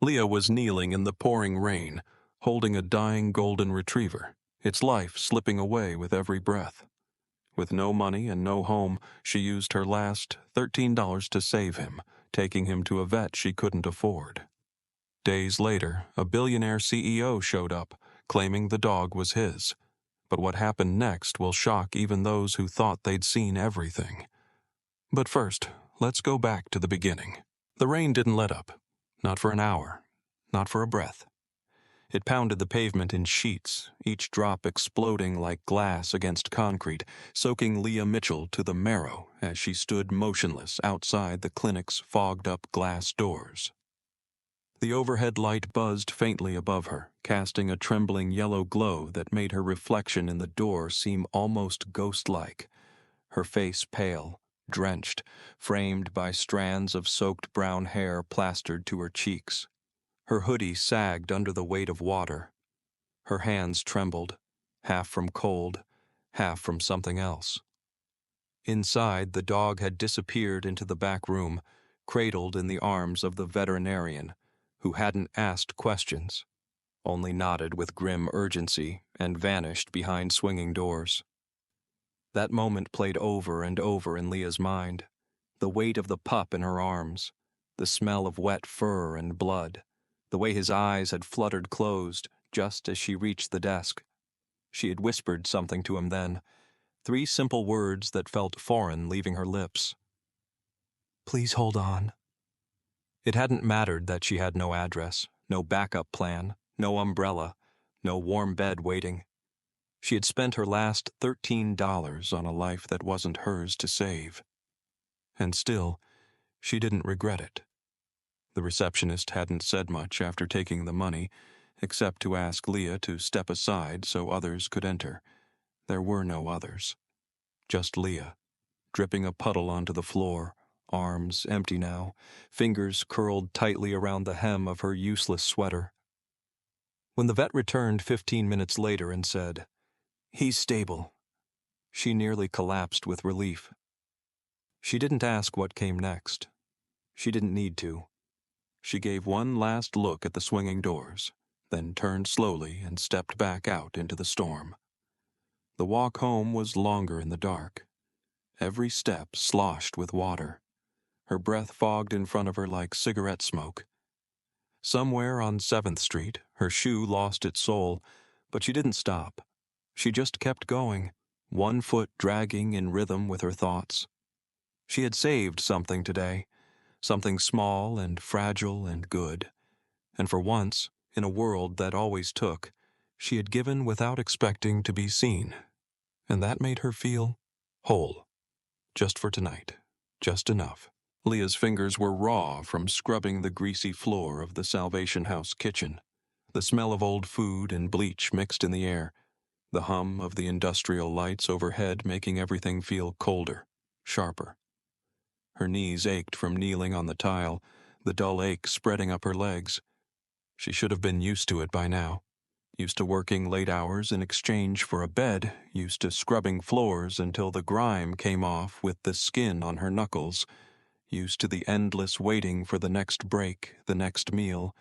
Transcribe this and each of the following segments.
Leah was kneeling in the pouring rain, holding a dying golden retriever, its life slipping away with every breath. With no money and no home, she used her last $13 to save him, taking him to a vet she couldn't afford. Days later, a billionaire CEO showed up, claiming the dog was his. But what happened next will shock even those who thought they'd seen everything. But first, let's go back to the beginning. The rain didn't let up. Not for an hour. Not for a breath. It pounded the pavement in sheets, each drop exploding like glass against concrete, soaking Leah Mitchell to the marrow as she stood motionless outside the clinic's fogged-up glass doors. The overhead light buzzed faintly above her, casting a trembling yellow glow that made her reflection in the door seem almost ghost-like. Her face pale, drenched, framed by strands of soaked brown hair plastered to her cheeks. Her hoodie sagged under the weight of water. Her hands trembled, half from cold, half from something else. Inside, the dog had disappeared into the back room, cradled in the arms of the veterinarian, who hadn't asked questions, only nodded with grim urgency and vanished behind swinging doors. That moment played over and over in Leah's mind. The weight of the pup in her arms, the smell of wet fur and blood, the way his eyes had fluttered closed just as she reached the desk. She had whispered something to him then, 3 simple words that felt foreign leaving her lips. "Please hold on." It hadn't mattered that she had no address, no backup plan, no umbrella, no warm bed waiting. She had spent her last $13 on a life that wasn't hers to save. And still, she didn't regret it. The receptionist hadn't said much after taking the money, except to ask Leah to step aside so others could enter. There were no others. Just Leah, dripping a puddle onto the floor, arms empty now, fingers curled tightly around the hem of her useless sweater. When the vet returned 15 minutes later and said, "He's stable," she nearly collapsed with relief. She didn't ask what came next. She didn't need to. She gave one last look at the swinging doors, then turned slowly and stepped back out into the storm. The walk home was longer in the dark. Every step sloshed with water. Her breath fogged in front of her like cigarette smoke. Somewhere on 7th Street, her shoe lost its sole, but she didn't stop. She just kept going, one foot dragging in rhythm with her thoughts. She had saved something today, something small and fragile and good. And for once, in a world that always took, she had given without expecting to be seen. And that made her feel whole. Just for tonight. Just enough. Leah's fingers were raw from scrubbing the greasy floor of the Salvation House kitchen. The smell of old food and bleach mixed in the air. The hum of the industrial lights overhead making everything feel colder, sharper. Her knees ached from kneeling on the tile, the dull ache spreading up her legs. She should have been used to it by now. Used to working late hours in exchange for a bed, used to scrubbing floors until the grime came off with the skin on her knuckles, used to the endless waiting for the next break, the next meal,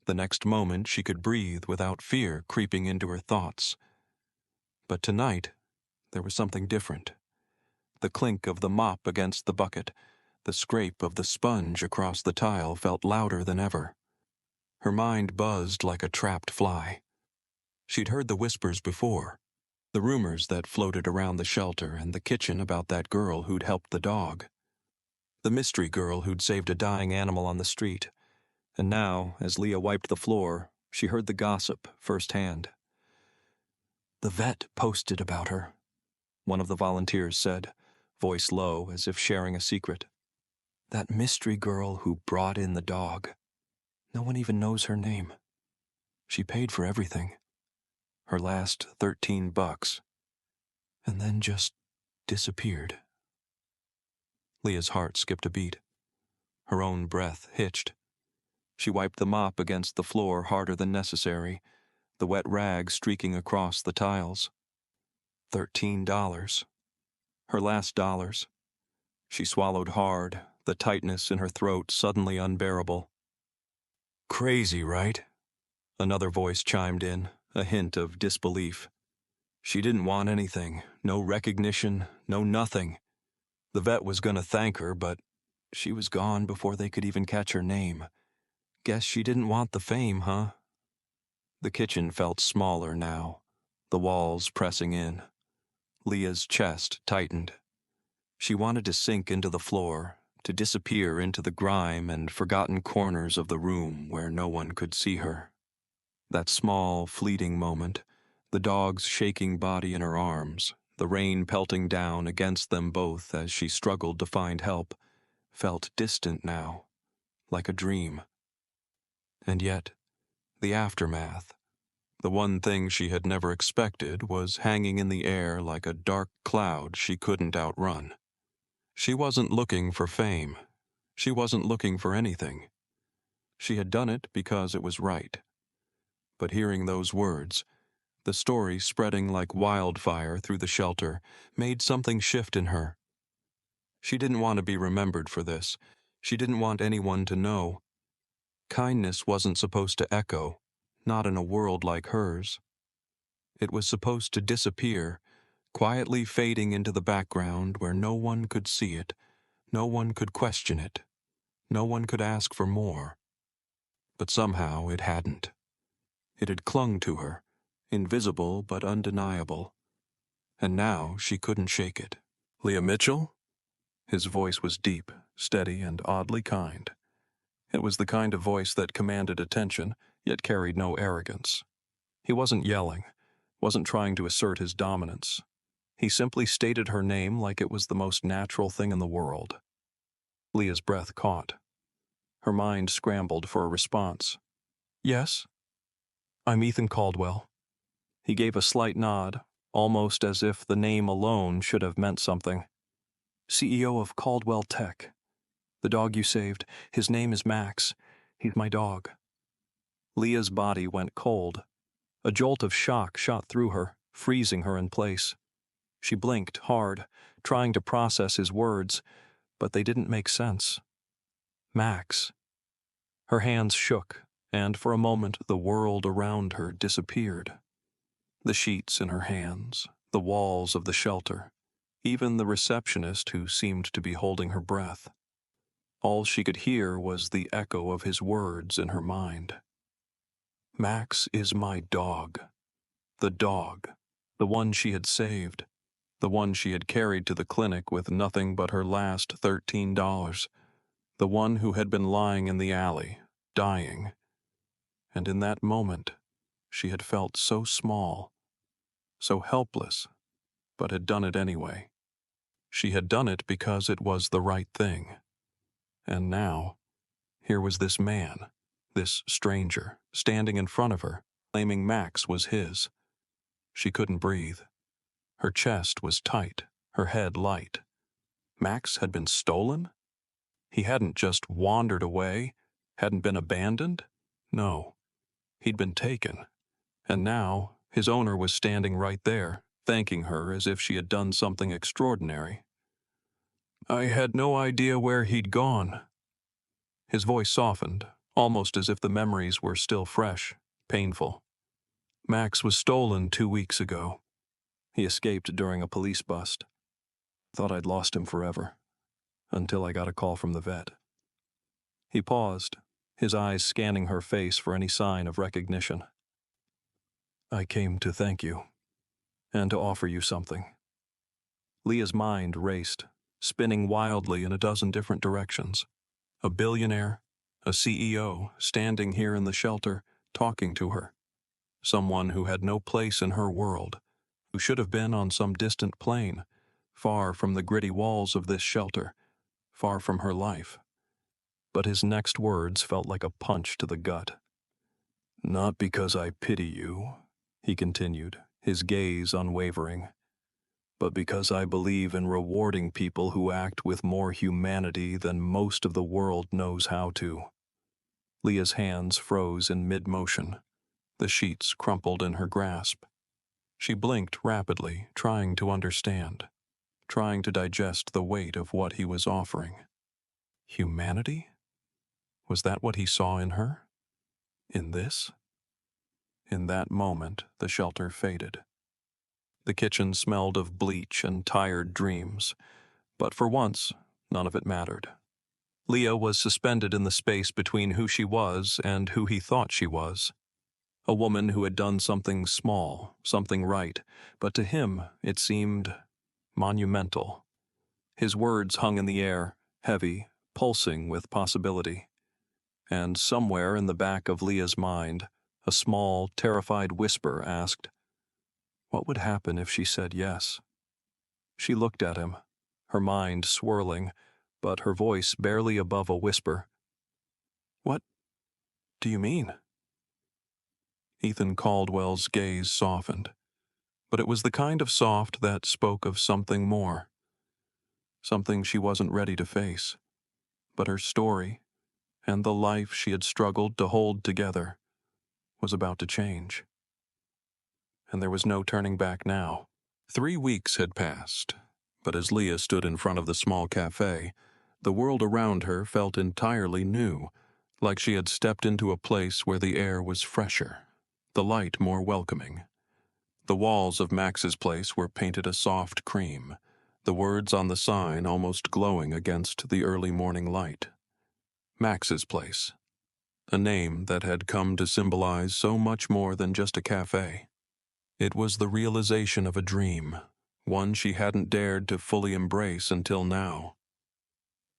the next moment she could breathe without fear creeping into her thoughts. But tonight, there was something different. The clink of the mop against the bucket, the scrape of the sponge across the tile felt louder than ever. Her mind buzzed like a trapped fly. She'd heard the whispers before, the rumors that floated around the shelter and the kitchen about that girl who'd helped the dog. The mystery girl who'd saved a dying animal on the street. And now, as Leah wiped the floor, she heard the gossip firsthand. "The vet posted about her," one of the volunteers said, voice low as if sharing a secret. "That mystery girl who brought in the dog. No one even knows her name. She paid for everything. Her last $13. And then just disappeared." Leah's heart skipped a beat. Her own breath hitched. She wiped the mop against the floor harder than necessary, the wet rag streaking across the tiles. $13. Her last dollars. She swallowed hard, the tightness in her throat suddenly unbearable. Crazy, right? Another voice chimed in, a hint of disbelief. She didn't want anything, no recognition, no nothing. The vet was gonna thank her, but she was gone before they could even catch her name. Guess she didn't want the fame, huh? The kitchen felt smaller now, the walls pressing in. Leah's chest tightened. She wanted to sink into the floor, to disappear into the grime and forgotten corners of the room where no one could see her. That small, fleeting moment, the dog's shaking body in her arms, the rain pelting down against them both as she struggled to find help, felt distant now, like a dream. And yet, the aftermath, the one thing she had never expected, was hanging in the air like a dark cloud she couldn't outrun. She wasn't looking for fame. She wasn't looking for anything. She had done it because it was right. But hearing those words, the story spreading like wildfire through the shelter, made something shift in her. She didn't want to be remembered for this. She didn't want anyone to know. Kindness wasn't supposed to echo, not in a world like hers. It was supposed to disappear, quietly fading into the background where no one could see it, no one could question it, no one could ask for more. But somehow it hadn't. It had clung to her, invisible but undeniable. And now she couldn't shake it. Leah Mitchell? His voice was deep, steady, and oddly kind. It was the kind of voice that commanded attention, yet carried no arrogance. He wasn't yelling, wasn't trying to assert his dominance. He simply stated her name like it was the most natural thing in the world. Leah's breath caught. Her mind scrambled for a response. Yes? I'm Ethan Caldwell. He gave a slight nod, almost as if the name alone should have meant something. CEO of Caldwell Tech. The dog you saved, his name is Max. He's my dog. Leah's body went cold. A jolt of shock shot through her, freezing her in place. She blinked hard, trying to process his words, but they didn't make sense. Max. Her hands shook, and for a moment the world around her disappeared. The sheets in her hands, the walls of the shelter, even the receptionist who seemed to be holding her breath. All she could hear was the echo of his words in her mind. Max is my dog. The one she had saved, the one she had carried to the clinic with nothing but her last $13, the one who had been lying in the alley, dying. And in that moment, she had felt so small, so helpless, but had done it anyway. She had done it because it was the right thing. And now, here was this man, this stranger, standing in front of her, claiming Max was his. She couldn't breathe. Her chest was tight, her head light. Max had been stolen? He hadn't just wandered away, hadn't been abandoned? No, he'd been taken. And now, his owner was standing right there, thanking her as if she had done something extraordinary. I had no idea where he'd gone. His voice softened, almost as if the memories were still fresh, painful. Max was stolen 2 weeks ago. He escaped during a police bust. Thought I'd lost him forever, until I got a call from the vet. He paused, his eyes scanning her face for any sign of recognition. I came to thank you, and to offer you something. Leah's mind raced, spinning wildly in a dozen different directions. A billionaire, a CEO, standing here in the shelter, talking to her. Someone who had no place in her world, who should have been on some distant plane, far from the gritty walls of this shelter, far from her life. But his next words felt like a punch to the gut. Not because I pity you, he continued, his gaze unwavering, but because I believe in rewarding people who act with more humanity than most of the world knows how to. Leah's hands froze in mid-motion. The sheets crumpled in her grasp. She blinked rapidly, trying to understand, trying to digest the weight of what he was offering. Humanity? Was that what he saw in her? In this? In that moment, the shelter faded. The kitchen smelled of bleach and tired dreams, but for once, none of it mattered. Leah was suspended in the space between who she was and who he thought she was. A woman who had done something small, something right, but to him it seemed monumental. His words hung in the air, heavy, pulsing with possibility. And somewhere in the back of Leah's mind, a small, terrified whisper asked, what would happen if she said yes? She looked at him, her mind swirling, but her voice barely above a whisper. What do you mean? Ethan Caldwell's gaze softened, but it was the kind of soft that spoke of something more. Something she wasn't ready to face. But her story, and the life she had struggled to hold together, was about to change. And there was no turning back now. 3 weeks had passed, but as Leah stood in front of the small cafe, the world around her felt entirely new, like she had stepped into a place where the air was fresher, the light more welcoming. The walls of Max's place were painted a soft cream, the words on the sign almost glowing against the early morning light. Max's place, a name that had come to symbolize so much more than just a cafe. It was the realization of a dream, one she hadn't dared to fully embrace until now.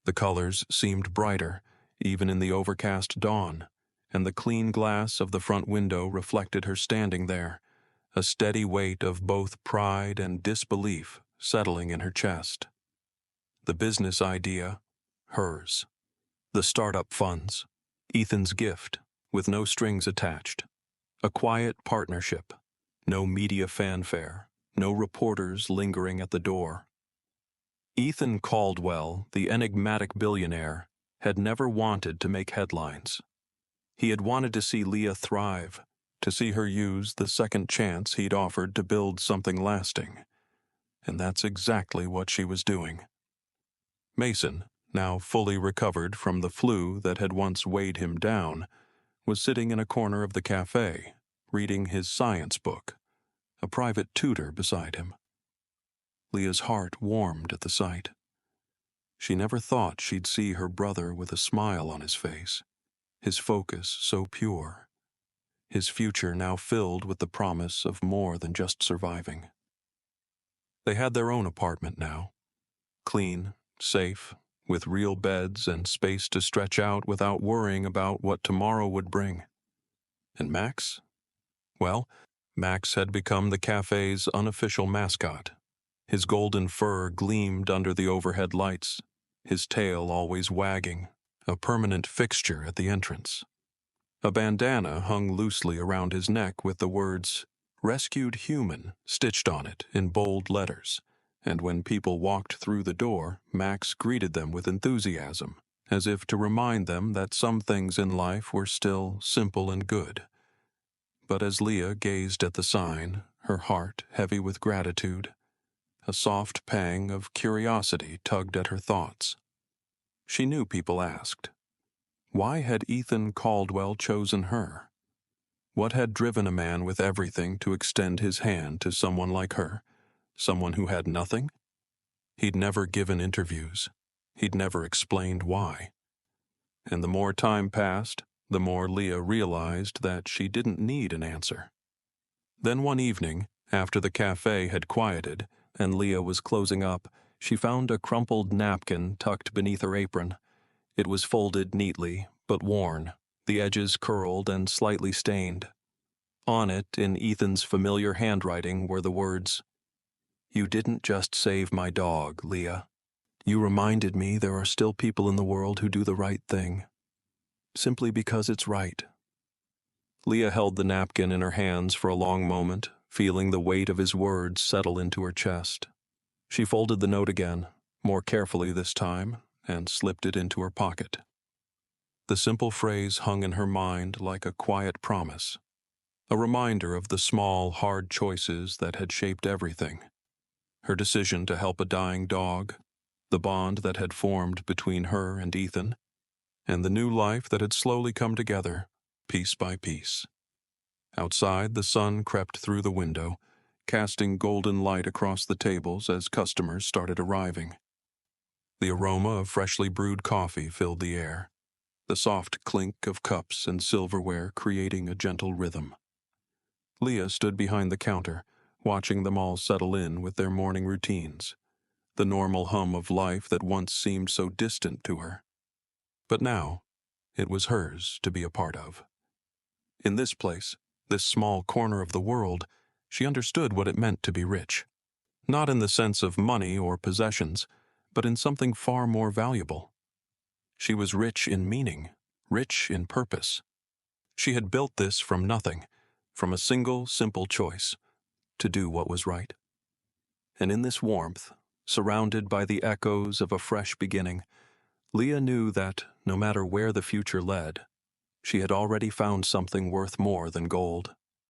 The colors seemed brighter, even in the overcast dawn, and the clean glass of the front window reflected her standing there, a steady weight of both pride and disbelief settling in her chest. The business idea, hers. The startup funds, Ethan's gift, with no strings attached. A quiet partnership, no media fanfare, no reporters lingering at the door. Ethan Caldwell, the enigmatic billionaire, had never wanted to make headlines. He had wanted to see Leah thrive, to see her use the second chance he'd offered to build something lasting. And that's exactly what she was doing. Mason, now fully recovered from the flu that had once weighed him down, was sitting in a corner of the cafe, reading his science book, a private tutor beside him. Leah's heart warmed at the sight. She never thought she'd see her brother with a smile on his face, his focus so pure, his future now filled with the promise of more than just surviving. They had their own apartment now, clean, safe, with real beds and space to stretch out without worrying about what tomorrow would bring. And Max? Well, Max had become the cafe's unofficial mascot. His golden fur gleamed under the overhead lights, his tail always wagging, a permanent fixture at the entrance. A bandana hung loosely around his neck with the words, "Rescued Human," stitched on it in bold letters, and when people walked through the door, Max greeted them with enthusiasm, as if to remind them that some things in life were still simple and good. But as Leah gazed at the sign, her heart heavy with gratitude, a soft pang of curiosity tugged at her thoughts. She knew people asked, why had Ethan Caldwell chosen her? What had driven a man with everything to extend his hand to someone like her, someone who had nothing? He'd never given interviews. He'd never explained why. And the more time passed, the more Leah realized that she didn't need an answer. Then one evening, after the cafe had quieted and Leah was closing up, she found a crumpled napkin tucked beneath her apron. It was folded neatly, but worn, the edges curled and slightly stained. On it, in Ethan's familiar handwriting, were the words, "You didn't just save my dog, Leah. You reminded me there are still people in the world who do the right thing, simply because it's right." Leah held the napkin in her hands for a long moment, feeling the weight of his words settle into her chest. She folded the note again, more carefully this time, and slipped it into her pocket. The simple phrase hung in her mind like a quiet promise, a reminder of the small, hard choices that had shaped everything. Her decision to help a dying dog, the bond that had formed between her and Ethan, and the new life that had slowly come together, piece by piece. Outside, the sun crept through the window, casting golden light across the tables as customers started arriving. The aroma of freshly brewed coffee filled the air, the soft clink of cups and silverware creating a gentle rhythm. Leah stood behind the counter, watching them all settle in with their morning routines, the normal hum of life that once seemed so distant to her. But now, it was hers to be a part of. In this place, this small corner of the world, she understood what it meant to be rich. Not in the sense of money or possessions, but in something far more valuable. She was rich in meaning, rich in purpose. She had built this from nothing, from a single, simple choice, to do what was right. And in this warmth, surrounded by the echoes of a fresh beginning, Leah knew that, no matter where the future led, she had already found something worth more than gold.